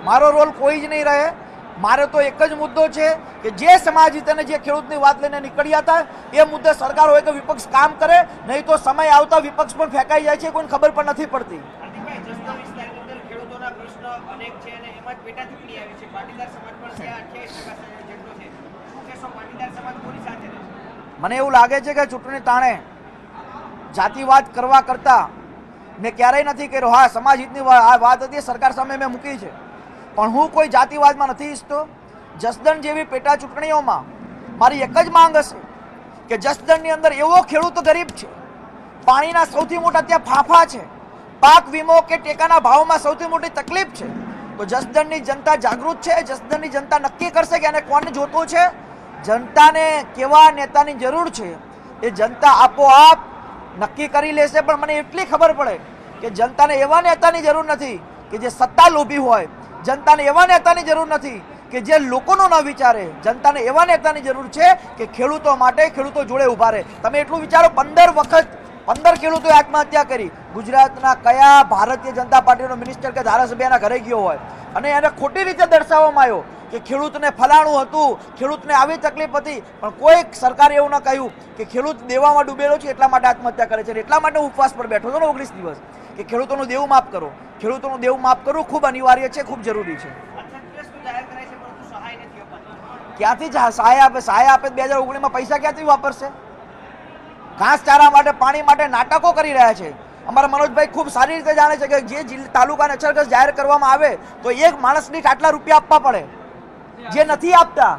મારો રોલ કોઈ જ નહીં રહે। મારે તો એક જ મુદ્દો છે કે જે સમાજ હિતને જે ખેડૂતની વાત લઈને નીકળ્યા હતા એ મુદ્દે સરકાર હોય કે વિપક્ષ કામ કરે, નહીં તો સમય આવતા વિપક્ષ પણ ફેંકાઈ જાય છે, કોઈને ખબર પણ નથી પડતી। મને એવું લાગે છે કે ચૂંટણી ટાણે જાતિવાદ કરવા કરતાં મેં ક્યારેય નથી કર્યો। હા, સમાજ હિતની વાત હતી, સરકાર સામે મેં મૂકી છે, પણ હું કોઈ જાતિવાદમાં નથી ઈચ્છતો। જસદણ જેવી પેટા ચૂંટણીઓમાં મારી એક જ માંગ હશે કે જસદણની અંદર એવો ખેડૂત ગરીબ છે, પાણીના સૌથી મોટા ત્યાં ફાંફા છે, પાક વીમો કે ટેકાના ભાવમાં સૌથી મોટી તકલીફ છે, તો જસદણની જનતા જાગૃત છે। જસદણની જનતા નક્કી કરશે કે આને કોને જોતું છે, જનતાને કેવા નેતાની જરૂર છે, એ જનતા આપોઆપ નક્કી કરી લેશે। પણ મને એટલી ખબર પડે કે જનતાને એવા નેતાની જરૂર નથી કે જે સત્તા લોભી હોય, જનતાને એવા નેતાની જરૂર નથી કે જે લોકોનો ન વિચારે, જનતાને એવા નેતાની જરૂર છે કે ખેડૂતો માટે, ખેડૂતો જોડે ઊભા રહે। તમે એટલું વિચારો, 15 ખેડૂતોએ આત્મહત્યા કરી। ગુજરાતના કયા ભારતીય જનતા પાર્ટીનો મિનિસ્ટર કે ધારાસભ્યના ઘરે ગયો હોય અને એને ખોટી રીતે દર્શાવવામાં આવ્યો કે ખેડૂતને ફલાણું હતું, ખેડૂતને આવી તકલીફ હતી, પણ કોઈ સરકારે એવું ન કહ્યું કે ખેડૂત દેવામાં ડૂબેલો છે એટલા માટે આત્મહત્યા કરે છે। એટલા માટે ઉપવાસ પર બેઠો હતો ને 19 દિવસ કે ખેડૂતોનું દેવું માફ કરો। ખેડૂતોનું દેવું માફ કરવું ખૂબ અનિવાર્ય છે, ખૂબ જરૂરી છે। ક્યાંથી સહાય આપે? સહાય આપે 2019માં પૈસા ક્યાંથી વાપરશે? ઘાસચારા માટે, પાણી માટે નાટકો કરી રહ્યા છે। અમારા મનોજભાઈ ખૂબ સારી રીતે જાણે છે કે જે તાલુકાને અછતગ્રસ્ત જાહેર કરવામાં આવે તો એક માણસ દીઠ આટલા રૂપિયા આપવા પડે, જે નથી આપતા।